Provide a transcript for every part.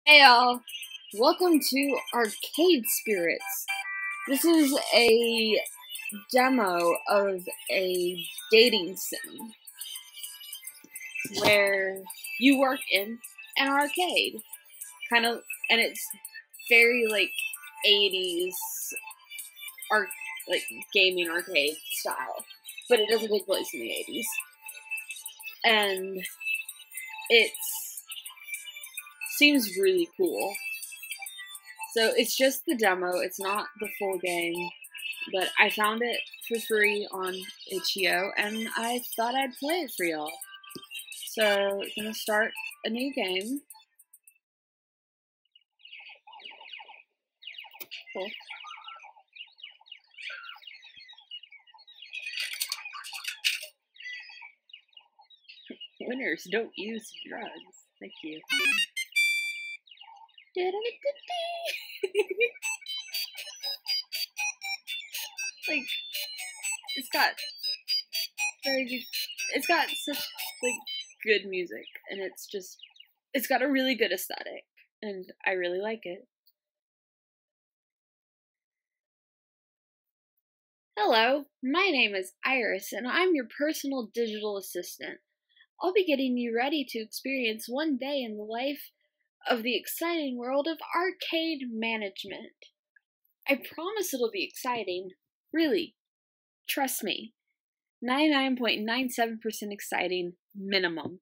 Hey y'all, welcome to Arcade Spirits. This is a demo of a dating sim where you work in an arcade. And it's very like 80s like gaming arcade style, but it doesn't take place in the 80s. And it seems really cool. So it's just the demo, it's not the full game, but I found it for free on itch.io and I thought I'd play it for y'all. So I'm gonna start a new game. Cool. Winners don't use drugs. Thank you. Like, it's got such like good music, and it's got a really good aesthetic, and I really like it. Hello, my name is Iris, and I'm your personal digital assistant. I'll be getting you ready to experience one day in the life of the exciting world of arcade management. I promise it'll be exciting. Really. Trust me. 99.97% exciting minimum.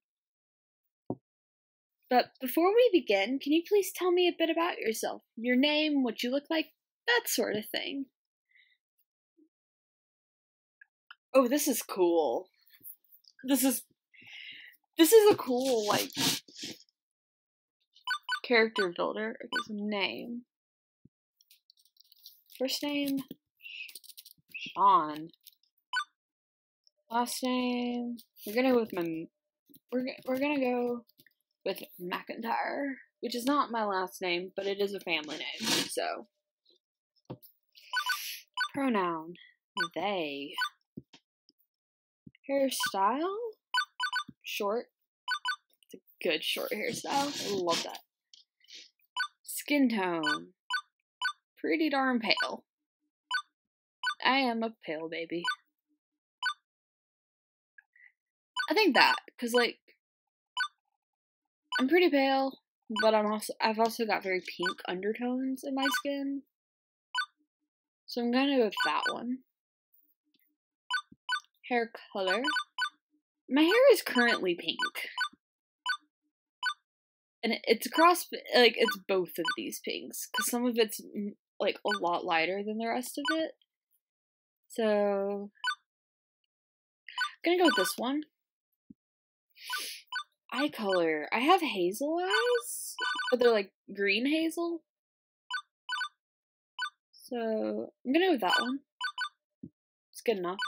But before we begin, can you please tell me a bit about yourself? Your name, what you look like, that sort of thing. Oh, this is cool. This is a cool, like, character builder. Okay, so name. First name, Sean. Last name, we're gonna go with McIntyre, which is not my last name, but it is a family name, so. Pronoun, they. Hairstyle, short. It's a good short hairstyle. I love that. Skin tone, pretty darn pale. I am a pale baby. I think that, cause like, I'm pretty pale, but I've also got very pink undertones in my skin. So I'm gonna go with that one. Hair color. My hair is currently pink. And it's across, like, it's both of these pinks, because some of it's, like, a lot lighter than the rest of it. So, I'm gonna go with this one. Eye color. I have hazel eyes, but they're, like, green hazel. So, I'm gonna go with that one. It's good enough.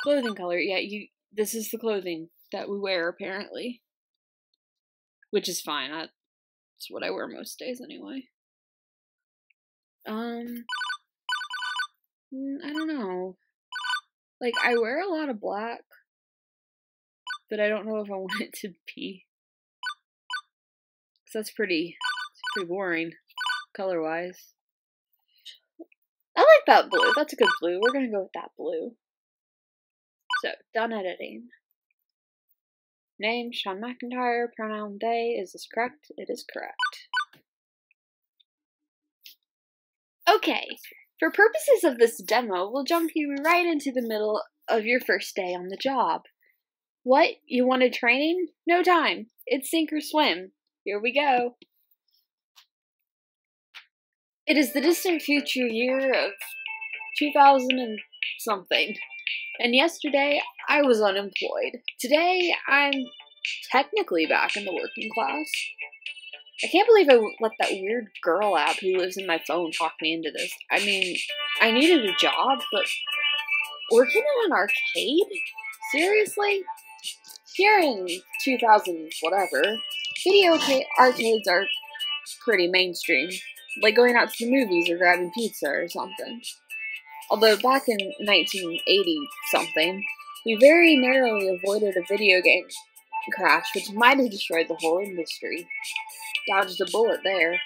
Clothing color. Yeah, this is the clothing that we wear, apparently. Which is fine. That's what I wear most days anyway. I don't know. Like, I wear a lot of black, but I don't know if I want it to be. Because that's pretty boring, color-wise. I like that blue. That's a good blue. We're gonna go with that blue. So, done editing. Name, Sean McIntyre. Pronoun, they. Is this correct? It is correct. Okay, for purposes of this demo, we'll jump you right into the middle of your first day on the job. What? You wanted training? No time. It's sink or swim. Here we go. It is the distant future year of 2000 and something. And yesterday, I was unemployed. Today, I'm technically back in the working class. I can't believe I let that weird girl app who lives in my phone talk me into this. I mean, I needed a job, but working in an arcade? Seriously? Here in 2000 whatever, video arcades are pretty mainstream. Like going out to the movies or grabbing pizza or something. Although back in 1980 something, we very narrowly avoided a video game crash, which might have destroyed the whole industry. Dodged a bullet there.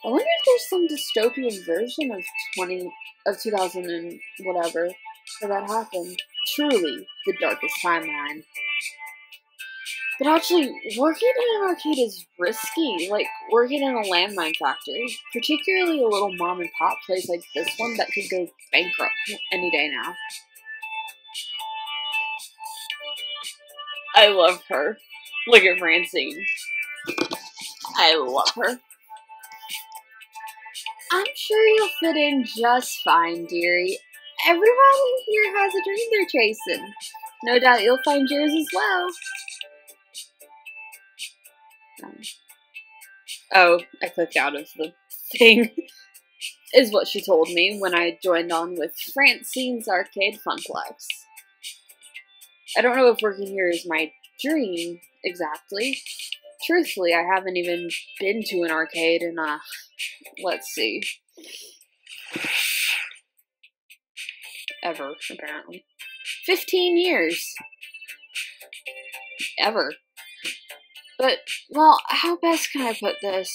I wonder if there's some dystopian version of 2000 and whatever where that happened. Truly the darkest timeline. But actually, working in an arcade is risky, like working in a landmine factory. Particularly a little mom and pop place like this one that could go bankrupt any day now. I love her. Look at Francine. I love her. I'm sure you'll fit in just fine, dearie. Everyone here has a dream they're chasing. No doubt you'll find yours as well. Oh, I clicked out of the thing. Is what she told me when I joined on with Francine's Arcade Funplex. I don't know if working here is my dream, exactly. Truthfully, I haven't even been to an arcade in, let's see. Ever, apparently. 15 years. Ever. But, well, how best can I put this?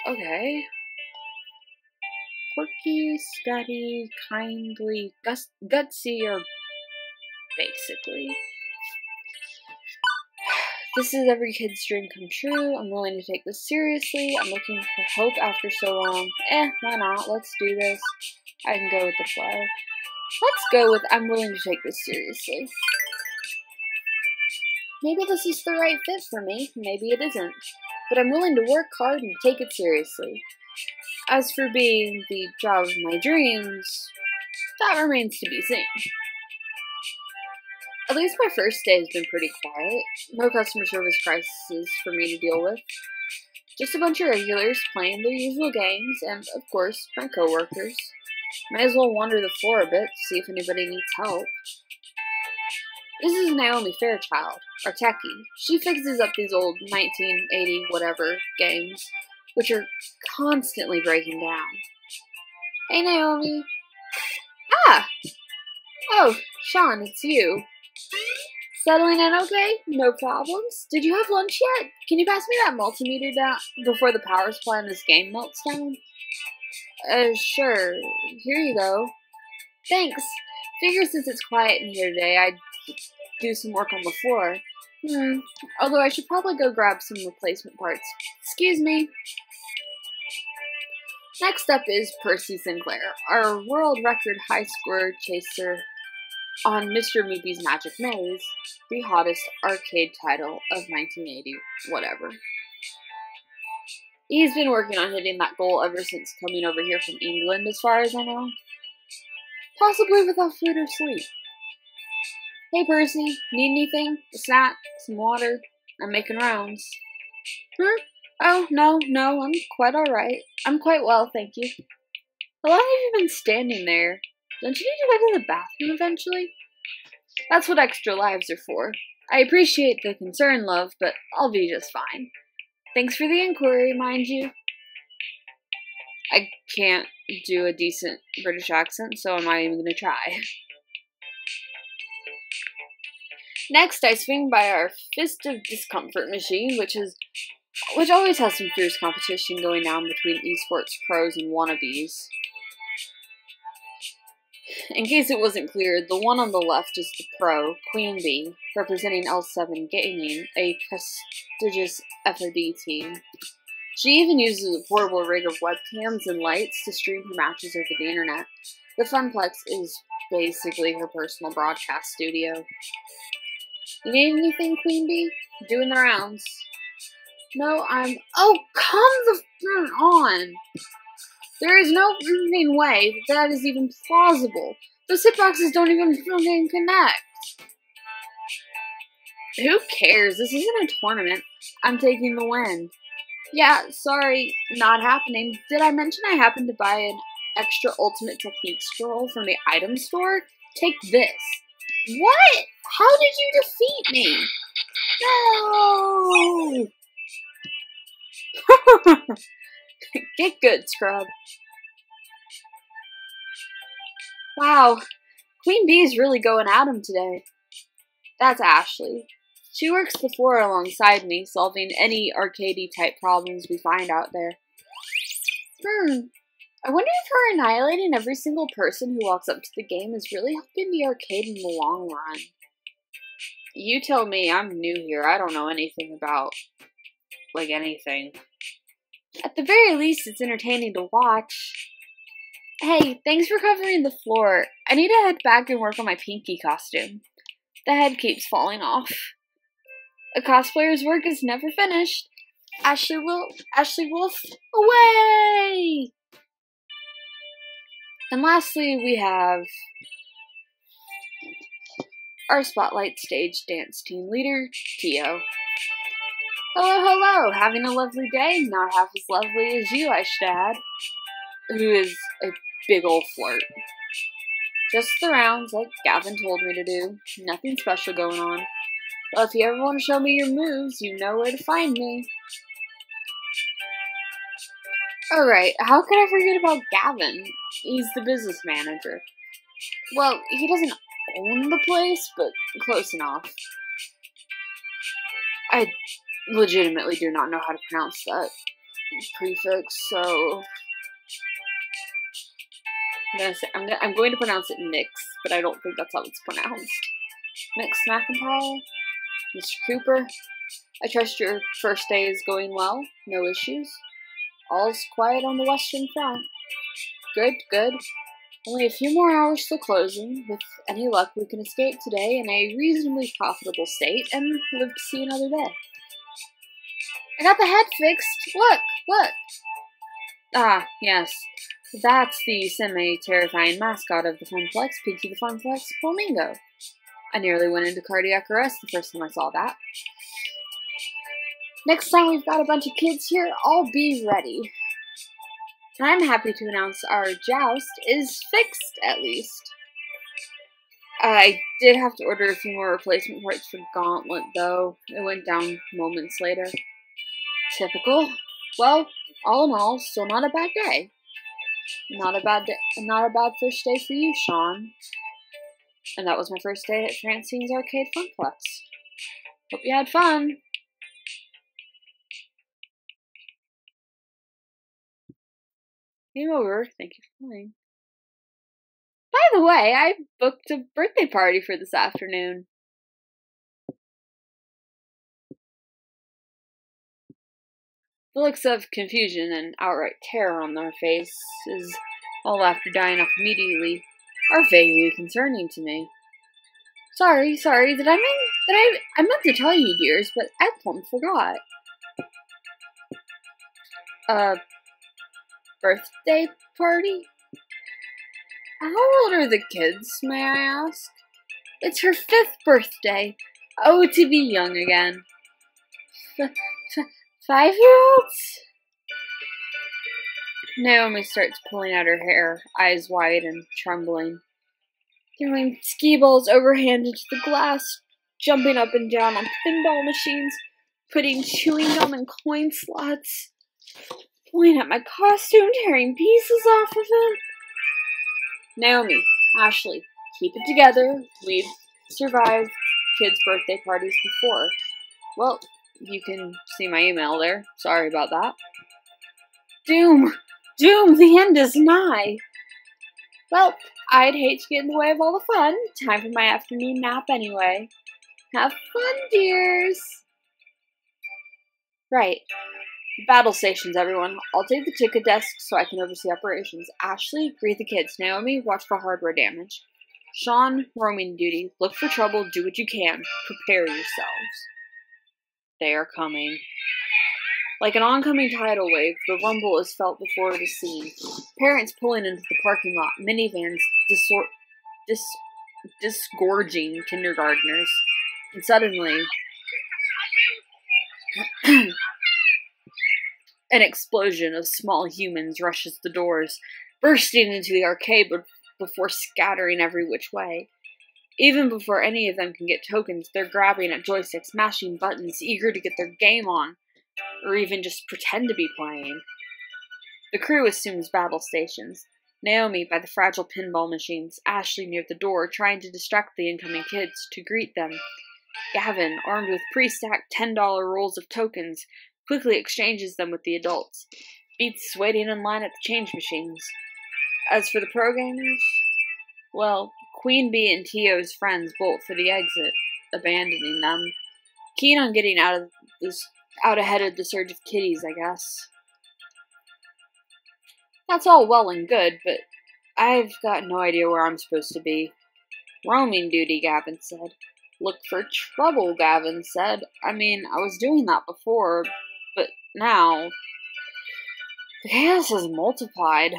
Okay. Quirky, steady, kindly, gutsy, or basically. This is every kid's dream come true. I'm willing to take this seriously. I'm looking for hope after so long. Why not? Let's do this. I can go with the flow. Let's go with I'm willing to take this seriously. Maybe this is the right fit for me. Maybe it isn't. But I'm willing to work hard and take it seriously. As for being the job of my dreams, that remains to be seen. At least my first day has been pretty quiet. No customer service crises for me to deal with. Just a bunch of regulars playing their usual games, and, of course, my coworkers. May as well wander the floor a bit to see if anybody needs help. This is Naomi Fairchild, our techie. She fixes up these old 1980 whatever games, which are constantly breaking down. Hey, Naomi. Ah! Oh, Sean, it's you. Settling in okay? No problems? Did you have lunch yet? Can you pass me that multimeter down before the power supply in this game melts down? Sure. Here you go. Thanks. Figure since it's quiet in here today, I'd do some work on the floor. Although I should probably go grab some replacement parts. Excuse me. Next up is Percy Sinclair, our world record high score chaser on Mr. Meepy's Magic Maze, the hottest arcade title of 1980, whatever. He's been working on hitting that goal ever since coming over here from England, as far as I know. Possibly without food or sleep. Hey Percy, need anything? A snack? Some water? I'm making rounds. Oh, no, I'm quite alright. I'm quite well, thank you. How long have you been standing there? Don't you need to go to the bathroom eventually? That's what extra lives are for. I appreciate the concern, love, but I'll be just fine. Thanks for the inquiry, mind you. I can't do a decent British accent, so I'm not even gonna try. Next, I swing by our Fist of Discomfort machine, which always has some fierce competition going on between esports pros and wannabes. In case it wasn't clear, the one on the left is the pro, Queen Bee, representing L7 Gaming, a prestigious FOD team. She even uses a portable rig of webcams and lights to stream her matches over the internet. The Funplex is basically her personal broadcast studio. You need anything, Queen Bee? Doing the rounds. No, Oh, come the front on! There is no freaking way that is even plausible. Those hitboxes don't even fucking connect. Who cares? This isn't a tournament. I'm taking the win. Yeah, sorry, not happening. Did I mention I happened to buy an extra ultimate technique scroll from the item store? Take this. What? How did you defeat me? No! Get good, scrub. Wow, Queen Bee's really going at him today. That's Ashley. She works the floor alongside me, solving any arcadey-type problems we find out there. I wonder if her annihilating every single person who walks up to the game is really helping the arcade in the long run. You tell me, I'm new here. I don't know anything about, like, anything. At the very least, it's entertaining to watch. Hey, thanks for covering the floor. I need to head back and work on my Pinky costume. The head keeps falling off. A cosplayer's work is never finished. Ashley Wolf, away! And lastly, we have our Spotlight Stage dance team leader, Tio. Hello, hello! Having a lovely day? Not half as lovely as you, I should add. Who is a big ol' flirt. Just the rounds, like Gavin told me to do. Nothing special going on. Well, if you ever want to show me your moves, you know where to find me. Alright, how could I forget about Gavin? He's the business manager. Well, he doesn't own the place, but close enough. I legitimately do not know how to pronounce that prefix, so I'm going to pronounce it Nix, but I don't think that's how it's pronounced. Nix McIntyre? Mr. Cooper? I trust your first day is going well? No issues? All's quiet on the Western Front. Good, good. Only a few more hours till closing. With any luck, we can escape today in a reasonably profitable state and live to see another day. I got the head fixed. Look, look. Ah, yes. That's the semi-terrifying mascot of the Funplex, Pinky the Funplex Flamingo. I nearly went into cardiac arrest the first time I saw that. Next time we've got a bunch of kids here, I'll be ready. And I'm happy to announce our joust is fixed, at least. I did have to order a few more replacement parts for Gauntlet, though. It went down moments later. Typical. Well, all in all, still not a bad day. Not a bad first day for you, Sean. And that was my first day at Francine's Arcade Funplex. Hope you had fun. Game over. Thank you for playing. By the way, I booked a birthday party for this afternoon. The looks of confusion and outright terror on their faces, all after dying off immediately, are vaguely concerning to me. Sorry, I meant to tell you, dears, but I plumb forgot. Birthday party? How old are the kids, may I ask? It's her 5th birthday. Oh, to be young again. 5-year-olds? Naomi starts pulling out her hair, eyes wide and trembling. Throwing ski balls overhand into the glass, jumping up and down on pinball machines, putting chewing gum in coin slots, pulling at my costume, tearing pieces off of it. Naomi, Ashley, keep it together. We've survived kids' birthday parties before. Well, you can see my email there. Sorry about that. Doom! Doom! The end is nigh! Well, I'd hate to get in the way of all the fun. Time for my afternoon nap anyway. Have fun, dears! Right. Battle stations, everyone. I'll take the ticket desk so I can oversee operations. Ashley, greet the kids. Naomi, watch for hardware damage. Sean, roaming duty. Look for trouble. Do what you can. Prepare yourselves. They are coming. Like an oncoming tidal wave, the rumble is felt before the scene. Parents pulling into the parking lot. Minivans disgorging kindergartners. And suddenly, an explosion of small humans rushes the doors, bursting into the arcade before scattering every which way. Even before any of them can get tokens, they're grabbing at joysticks, mashing buttons, eager to get their game on, or even just pretend to be playing. The crew assumes battle stations. Naomi by the fragile pinball machines, Ashley near the door, trying to distract the incoming kids to greet them. Gavin, armed with pre-stacked $10 rolls of tokens, quickly exchanges them with the adults, beats waiting in line at the change machines. As for the programmers, well, Queen Bee and Tio's friends bolt for the exit, abandoning them, keen on getting out ahead of the surge of kitties, I guess. That's all well and good, but I've got no idea where I'm supposed to be. Roaming duty, Gavin said. Look for trouble, Gavin said. I mean, I was doing that before, but now the chaos has multiplied.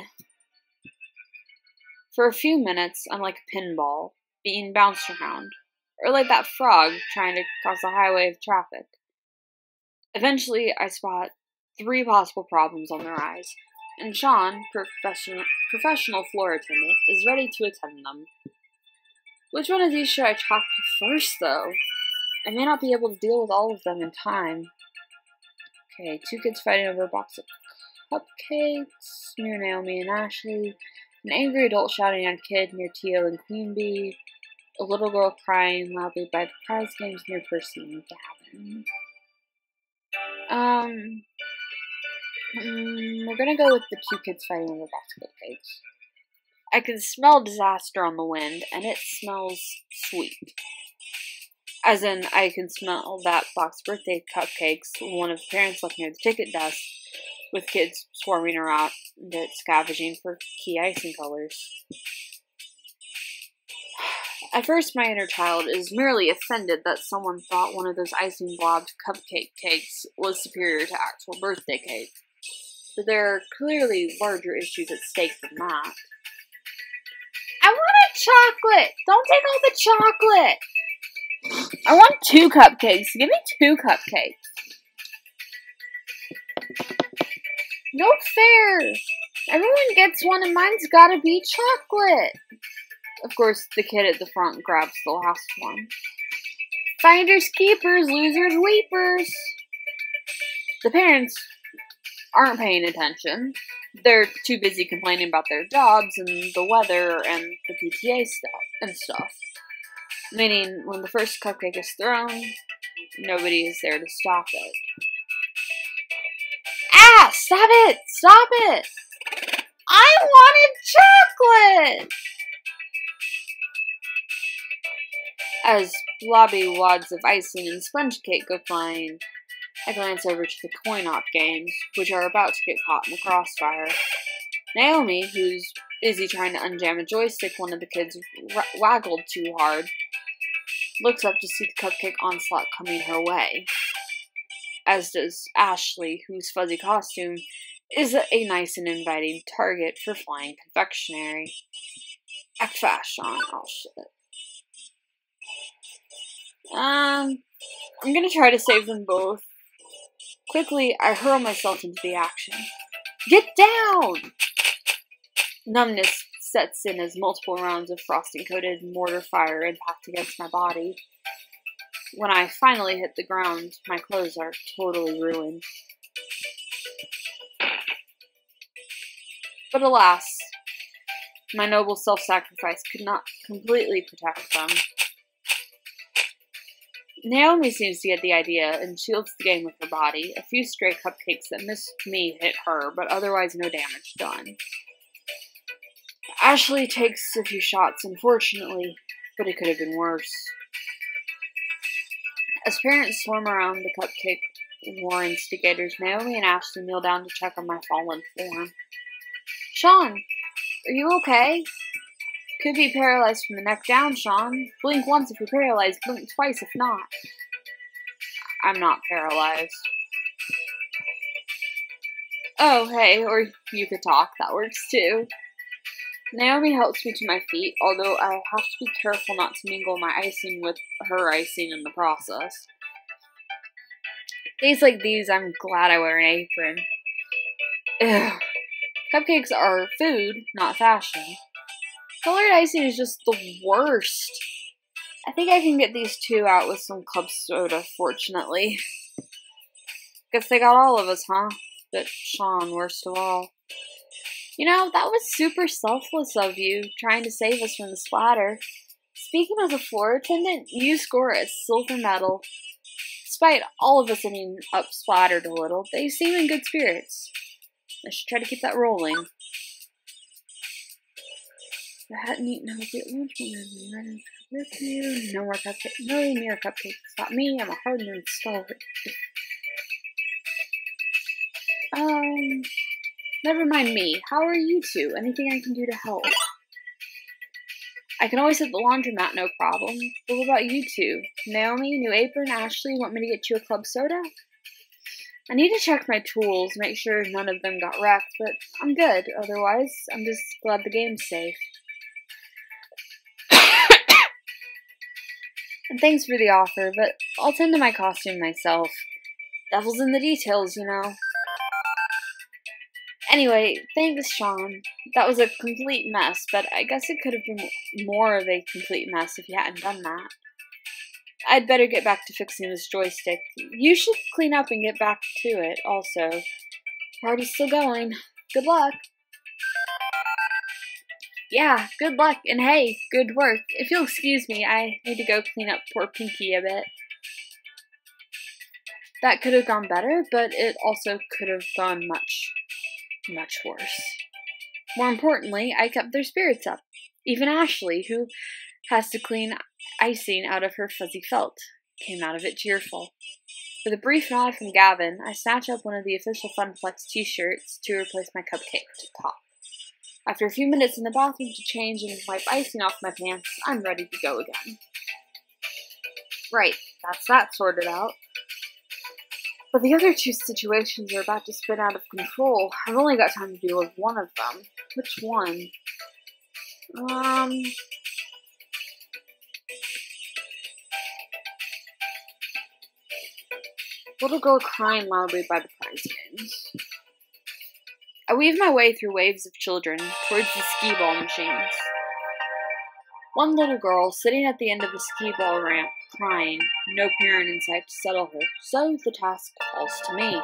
For a few minutes, I'm like a pinball, being bounced around, or like that frog trying to cross a highway of traffic. Eventually, I spot 3 possible problems on the rise, and Sean, professional floor attendant, is ready to attend them. Which one of these should I tackle first, though? I may not be able to deal with all of them in time. Okay, 2 kids fighting over a box of cupcakes near Naomi and Ashley, an angry adult shouting at a kid near Tio and Queen Bee, a little girl crying loudly by the prize games near Percy and Gavin. We're gonna go with the 2 kids fighting over a box of cupcakes. I can smell disaster on the wind, and it smells sweet. As in, I can smell that box of birthday cupcakes one of the parents left near the ticket desk, with kids swarming around it, scavenging for key icing colors. At first, my inner child is merely offended that someone thought one of those icing blobbed cupcake cakes was superior to actual birthday cake. But there are clearly larger issues at stake than that. I want a chocolate! Don't take all the chocolate! I want 2 cupcakes. Give me 2 cupcakes. No fair! Everyone gets one and mine's gotta be chocolate! Of course, the kid at the front grabs the last one. Finders keepers, losers weepers! The parents aren't paying attention. They're too busy complaining about their jobs and the weather and the PTA stuff. Meaning, when the first cupcake is thrown, nobody is there to stop it. Ah! Stop it! Stop it! I wanted chocolate! As blobby wads of icing and sponge cake go flying, I glance over to the coin-op games, which are about to get caught in the crossfire. Naomi, who's busy trying to unjam a joystick one of the kids waggled too hard, looks up to see the cupcake onslaught coming her way. As does Ashley, whose fuzzy costume is a nice and inviting target for flying confectionery. Act fast, Sean. Oh, shit. I'm gonna try to save them both. Quickly, I hurl myself into the action. Get down! Numbness sets in as multiple rounds of frosting-coated mortar fire impact against my body. When I finally hit the ground, my clothes are totally ruined. But alas, my noble self-sacrifice could not completely protect them. Naomi seems to get the idea and shields the game with her body. A few stray cupcakes that missed me hit her, but otherwise no damage done. Ashley takes a few shots, unfortunately, but it could have been worse. As parents swarm around the cupcake war instigators, Naomi and Ashley kneel down to check on my fallen form. Sean, are you okay? Could be paralyzed from the neck down, Sean. Blink once if you're paralyzed, blink twice if not. I'm not paralyzed. Oh, hey, or you could talk, that works too. Naomi helps me to my feet, although I have to be careful not to mingle my icing with her icing in the process. Days like these, I'm glad I wear an apron. Ugh. Cupcakes are food, not fashion. Colored icing is just the worst. I think I can get these 2 out with some club soda, fortunately. Guess they got all of us, huh? But Sean, worst of all. You know, that was super selfless of you, trying to save us from the splatter. Speaking as a floor attendant, you score a silver medal. Despite all of us ending up splattered a little, they seem in good spirits. I should try to keep that rolling. I hadn't eaten healthy at lunch. No more cupcakes. No mere cupcakes. Not me. I'm a hard-nosed stalwart. Never mind me. How are you two? Anything I can do to help? I can always hit the laundromat, no problem. But what about you two? Naomi, New Apron, Ashley, want me to get you a club soda? I need to check my tools, make sure none of them got wrecked, but I'm good. Otherwise, I'm just glad the game's safe. And thanks for the offer, but I'll tend to my costume myself. Devil's in the details, you know. Anyway, thanks, Sean. That was a complete mess, but I guess it could have been more of a complete mess if you hadn't done that. I'd better get back to fixing this joystick. You should clean up and get back to it, also. The party's still going. Good luck. Yeah, good luck, and hey, good work. If you'll excuse me, I need to go clean up poor Pinky a bit. That could have gone better, but it also could have gone much worse. More importantly, I kept their spirits up. Even Ashley, who has to clean icing out of her fuzzy felt, came out of it cheerful. With a brief nod from Gavin, I snatch up one of the official Funflex t-shirts to replace my cupcake top. After a few minutes in the bathroom to change and wipe icing off my pants, I'm ready to go again. Right, that's that sorted out. But the other two situations are about to spin out of control. I've only got time to deal with one of them. Which one? Little girl crying loudly by the prize games. I weave my way through waves of children towards the skee-ball machines. One little girl sitting at the end of the skee-ball ramp, crying, no parent in sight to settle her, so the task falls to me.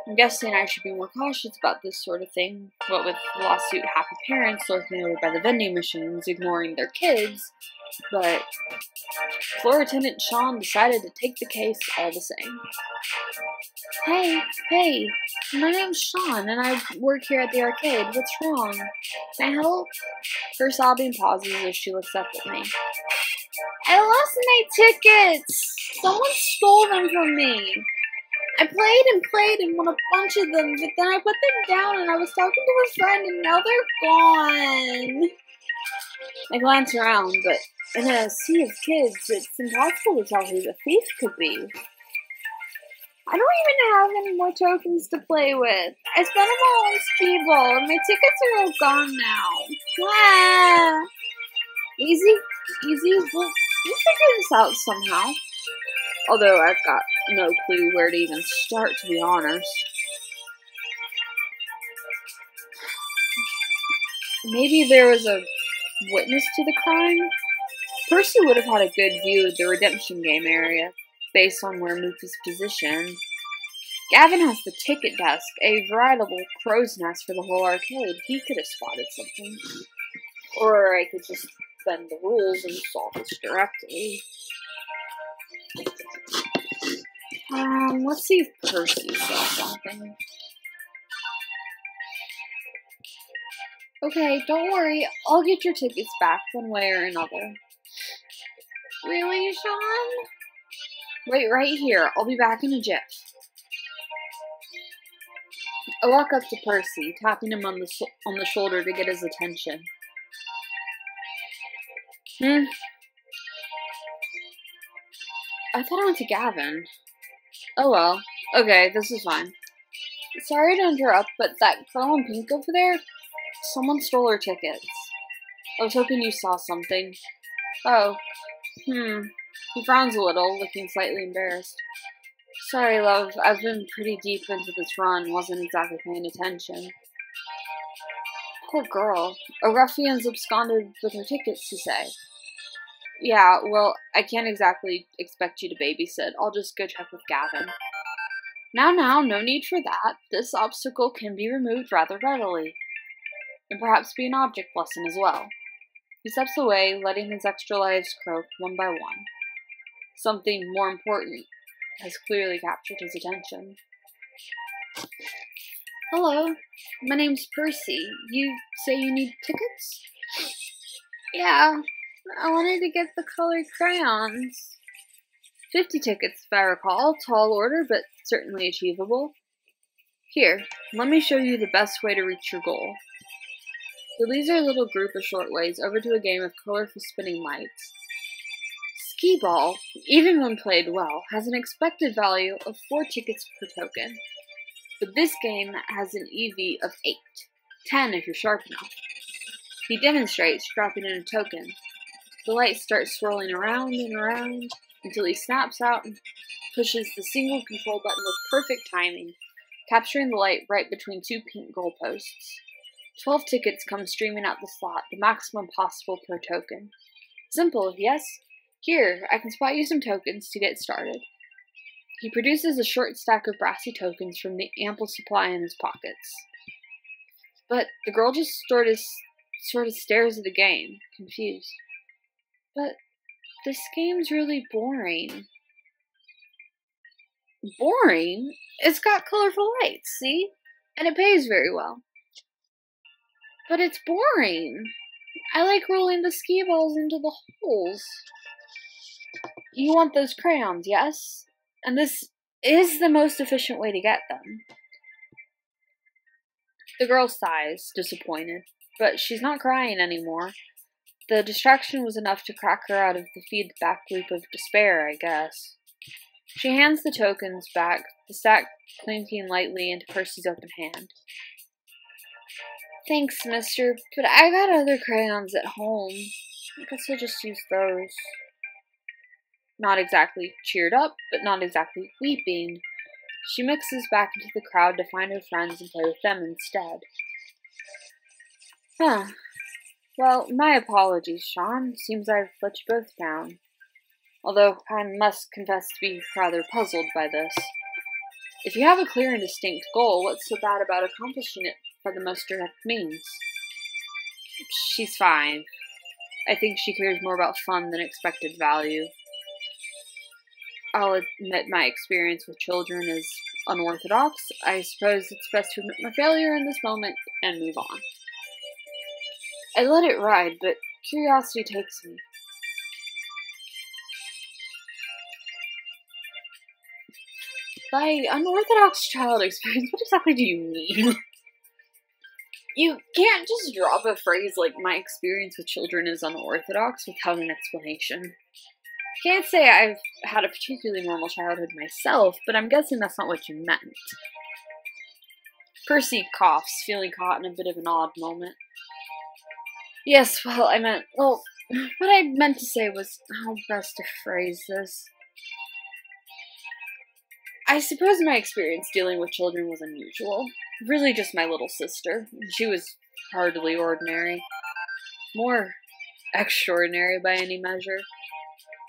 I'm guessing I should be more cautious about this sort of thing, what with lawsuit-happy parents lurking over by the vending machines, ignoring their kids, but Floor Attendant Sean decided to take the case all the same. Hey, my name's Sean, and I work here at the arcade. What's wrong? Can I help? Her sobbing pauses as she looks up at me. I lost my tickets! Someone stole them from me! I played and won a bunch of them, but then I put them down and I was talking to a friend and now they're gone. I glance around, but in a sea of kids, it's impossible to tell who the thief could be. I don't even have any more tokens to play with. I spent them all on skee-ball and my tickets are all gone now. Ah. Easy. We'll figure this out somehow. Although I've got no clue where to even start, to be honest. Maybe there was a witness to the crime? Percy would have had a good view of the redemption game area, based on where Mook is positioned. Gavin has the ticket desk, a veritable crow's nest for the whole arcade. He could have spotted something. Or I could just bend the rules and solve this directly. Let's see if Percy saw something. Okay, don't worry. I'll get your tickets back one way or another. Really, Sean? Wait right here. I'll be back in a jiff. I walk up to Percy, tapping him on the shoulder to get his attention. I thought I went to Gavin. Oh well. Okay, this is fine. Sorry to interrupt, but that girl in pink over there, someone stole her tickets. I was hoping you saw something. Oh. He frowns a little, looking slightly embarrassed. Sorry, love. I've been pretty deep into this run, wasn't exactly paying attention. Poor girl. A ruffian's absconded with her tickets, you say? Yeah, well, I can't exactly expect you to babysit. I'll just go check with Gavin. Now, no need for that. This obstacle can be removed rather readily. And perhaps be an object lesson as well. He steps away, letting his extra lives croak one by one. Something more important has clearly captured his attention. Hello, my name's Percy. You say you need tickets? Yeah, I wanted to get the colored crayons. 50 tickets, if I recall. Tall order, but certainly achievable. Here, let me show you the best way to reach your goal. He leads our little group a short ways over to a game of colorful spinning lights. Skee ball, even when played well, has an expected value of 4 tickets per token. But this game has an EV of 8, 10 if you're sharp enough. He demonstrates dropping in a token. The lights start swirling around and around until he snaps out and pushes the single control button with perfect timing, capturing the light right between 2 pink goalposts. 12 tickets come streaming out the slot, the maximum possible per token. Simple, yes? Here, I can spot you some tokens to get started. He produces a short stack of brassy tokens from the ample supply in his pockets. But the girl just sort of stares at the game, confused. But this game's really boring. Boring? It's got colorful lights, see? And it pays very well. But it's boring. I like rolling the skee balls into the holes. You want those crayons, yes? And this is the most efficient way to get them. The girl sighs, disappointed, but she's not crying anymore. The distraction was enough to crack her out of the feedback loop of despair, I guess. She hands the tokens back, the stack clinking lightly into Percy's open hand. Thanks, mister, but I got other crayons at home. I guess I'll just use those. Not exactly cheered up, but not exactly weeping, she mixes back into the crowd to find her friends and play with them instead. Well, my apologies, Sean. Seems I've let you both down. Although I must confess to be rather puzzled by this. If you have a clear and distinct goal, what's so bad about accomplishing it by the most direct means? She's 5. I think she cares more about fun than expected value. I'll admit my experience with children is unorthodox. I suppose it's best to admit my failure in this moment and move on. I let it ride, but curiosity takes me. By unorthodox child experience, what exactly do you mean? You can't just drop a phrase like my experience with children is unorthodox without an explanation. Can't say I've had a particularly normal childhood myself, but I'm guessing that's not what you meant. Percy coughs, feeling caught in a bit of an odd moment. Yes, well, what I meant to say was how best to phrase this. I suppose my experience dealing with children was unusual. Really just my little sister. She was hardly ordinary. More extraordinary by any measure.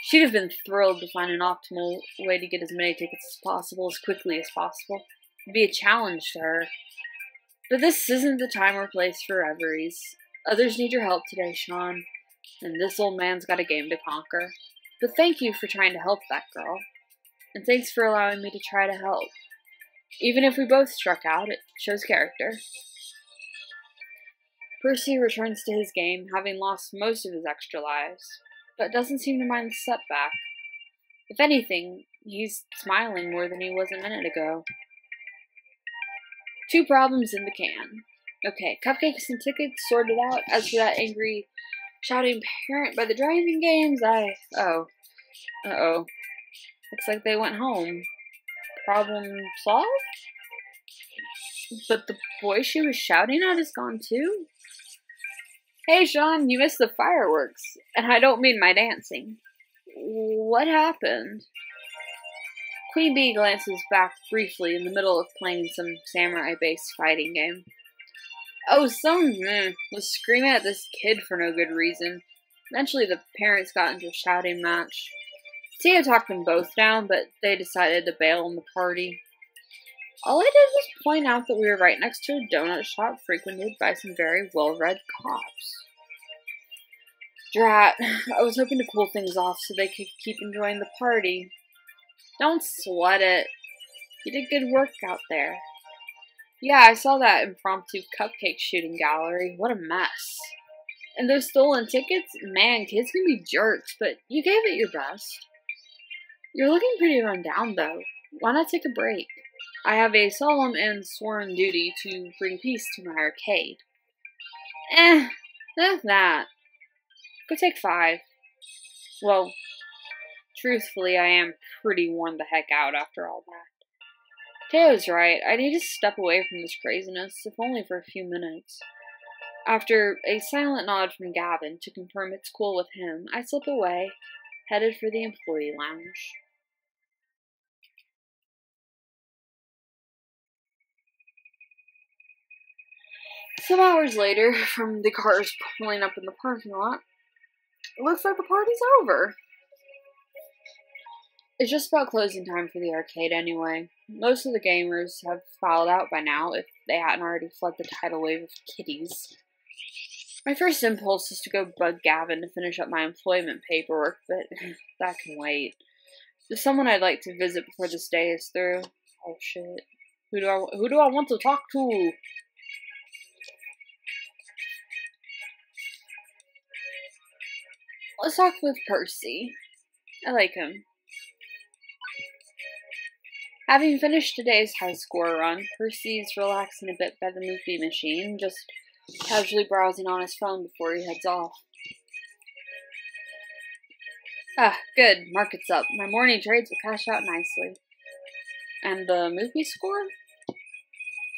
She'd have been thrilled to find an optimal way to get as many tickets as possible, as quickly as possible. It'd be a challenge to her. But this isn't the time or place for reveries. Others need your help today, Sean. And this old man's got a game to conquer. But thank you for trying to help that girl. And thanks for allowing me to try to help. Even if we both struck out, it shows character. Percy returns to his game, having lost most of his extra lives, but doesn't seem to mind the setback. If anything, he's smiling more than he was a minute ago. 2 problems in the can. Okay, cupcakes and tickets sorted out. As for that angry, shouting parent by the driving games, Uh-oh. Looks like they went home. Problem solved? But the boy she was shouting at is gone too? Hey, Sean, you missed the fireworks. And I don't mean my dancing. What happened? Queen Bee glances back briefly in the middle of playing some samurai-based fighting game. Oh, some was screaming at this kid for no good reason. Eventually the parents got into a shouting match. Tia talked them both down, but they decided to bail on the party. All I did was point out that we were right next to a donut shop frequented by some very well-read cops. Drat, I was hoping to cool things off so they could keep enjoying the party. Don't sweat it. You did good work out there. Yeah, I saw that impromptu cupcake shooting gallery. What a mess. And those stolen tickets? Man, kids can be jerks, but you gave it your best. You're looking pretty run down, though. Why not take a break? I have a solemn and sworn duty to bring peace to my arcade. That. Go take 5. Well, truthfully, I am pretty worn the heck out after all that. Teo's right. I need to step away from this craziness, if only for a few minutes. After a silent nod from Gavin to confirm it's cool with him, I slip away, headed for the employee lounge. Some hours later, from the cars pulling up in the parking lot, it looks like the party's over. It's just about closing time for the arcade anyway. Most of the gamers have filed out by now, if they hadn't already fled the tidal wave of kitties. My first impulse is to go bug Gavin to finish up my employment paperwork, but that can wait. There's someone I'd like to visit before this day is through. Oh shit. Who do I want to talk to? Let's talk with Percy. I like him. Having finished today's high score run, Percy's relaxing a bit by the movie machine, just casually browsing on his phone before he heads off. Ah, good. Market's up. My morning trades will cash out nicely. And the movie score?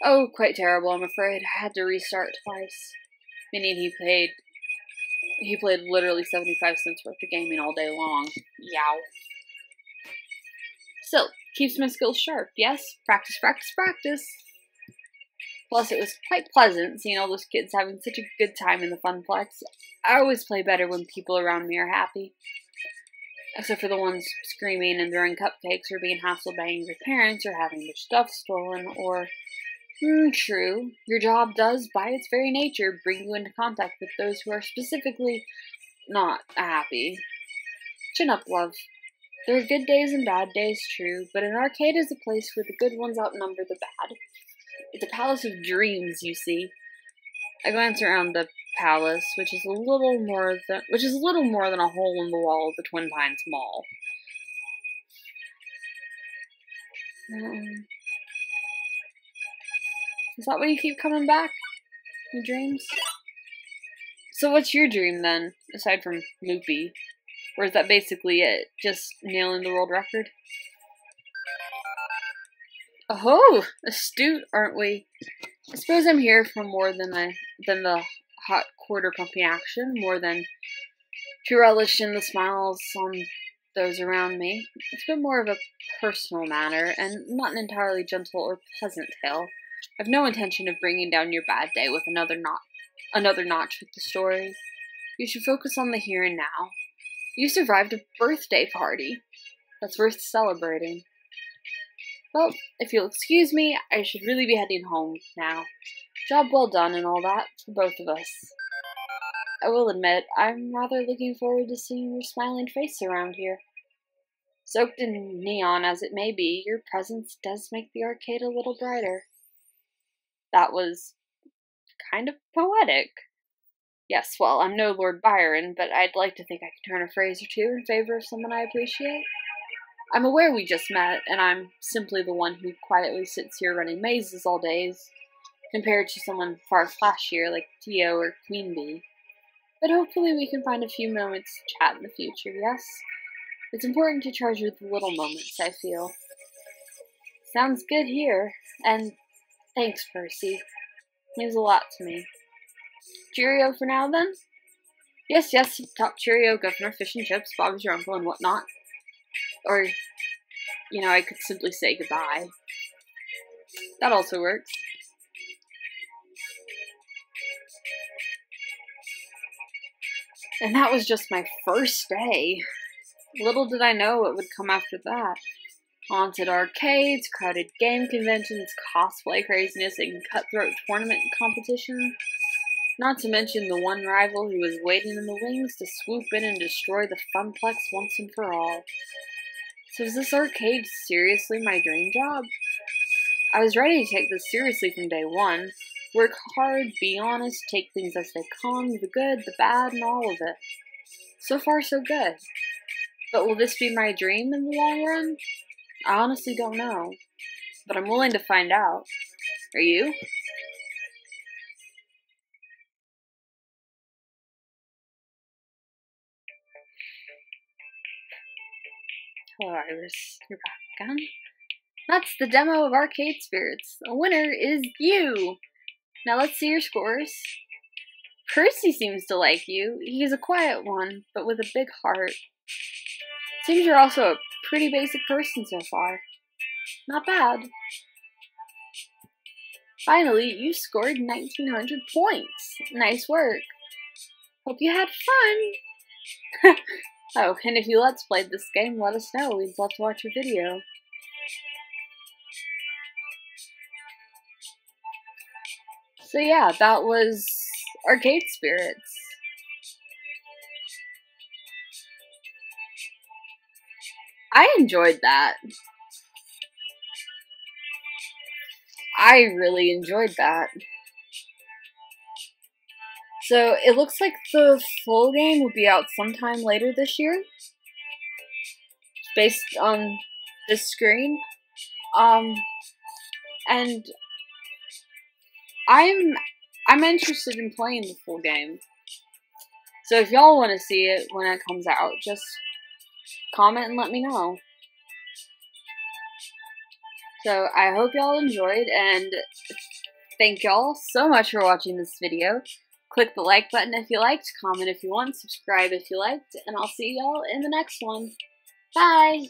Oh, quite terrible, I'm afraid. I had to restart twice. Meaning he played literally 75 cents worth of gaming all day long. Yow. Still, keeps my skills sharp, yes? Practice, practice, practice. Plus, it was quite pleasant seeing all those kids having such a good time in the funplex. I always play better when people around me are happy. Except for the ones screaming and throwing cupcakes or being hassled by angry parents or having their stuff stolen or... true. Your job does, by its very nature, bring you into contact with those who are specifically not happy. Chin up, love. There are good days and bad days, true, but an arcade is a place where the good ones outnumber the bad. It's a palace of dreams, you see. I glance around the palace, which is a little more than a hole in the wall of the Twin Pines Mall. Is that why you keep coming back? Your dreams? So what's your dream then, aside from Loopy? Or is that basically it? Just nailing the world record? Oh, astute, aren't we? I suppose I'm here for more than the hot quarter pumping action, more than to relish in the smiles on those around me. It's been more of a personal matter, and not an entirely gentle or pleasant tale. I've no intention of bringing down your bad day with another notch with the story. You should focus on the here and now. You survived a birthday party. That's worth celebrating. Well, if you'll excuse me, I should really be heading home now. Job well done and all that, for both of us. I will admit, I'm rather looking forward to seeing your smiling face around here. Soaked in neon as it may be, your presence does make the arcade a little brighter. That was kind of poetic. Yes, well, I'm no Lord Byron, but I'd like to think I could turn a phrase or two in favor of someone I appreciate. I'm aware we just met, and I'm simply the one who quietly sits here running mazes all days, compared to someone far flashier like Tio or Queen Bee. But hopefully we can find a few moments to chat in the future, yes? It's important to treasure the little moments, I feel. Sounds good here, and thanks, Percy. Means a lot to me. Cheerio for now, then? Yes, top cheerio, Governor, fish and chips, Bob's your uncle, and whatnot. Or, I could simply say goodbye. That also works. And that was just my first day. Little did I know what would come after that. Haunted arcades, crowded game conventions, cosplay craziness, and cutthroat tournament competition. Not to mention the one rival who was waiting in the wings to swoop in and destroy the Funplex once and for all. So is this arcade seriously my dream job? I was ready to take this seriously from day one. Work hard, be honest, take things as they come, the good, the bad, and all of it. So far, so good. But will this be my dream in the long run? I honestly don't know. But I'm willing to find out. Are you? Hello, Iris. You're back again. That's the demo of Arcade Spirits. The winner is you! Now let's see your scores. Percy seems to like you. He's a quiet one, but with a big heart. Seems you're also a pretty basic person so far. Not bad. Finally, you scored 1900 points. Nice work. Hope you had fun! Oh, and if you let's play this game, let us know. We'd love to watch your video. So yeah, that was Arcade Spirits. I enjoyed that. I really enjoyed that. So it looks like the full game will be out sometime later this year, based on this screen. And I'm interested in playing the full game. So if y'all want to see it when it comes out, just comment and let me know. So I hope y'all enjoyed, and thank y'all so much for watching this video. Click the like button if you liked, comment if you want, subscribe if you liked, and I'll see y'all in the next one. Bye!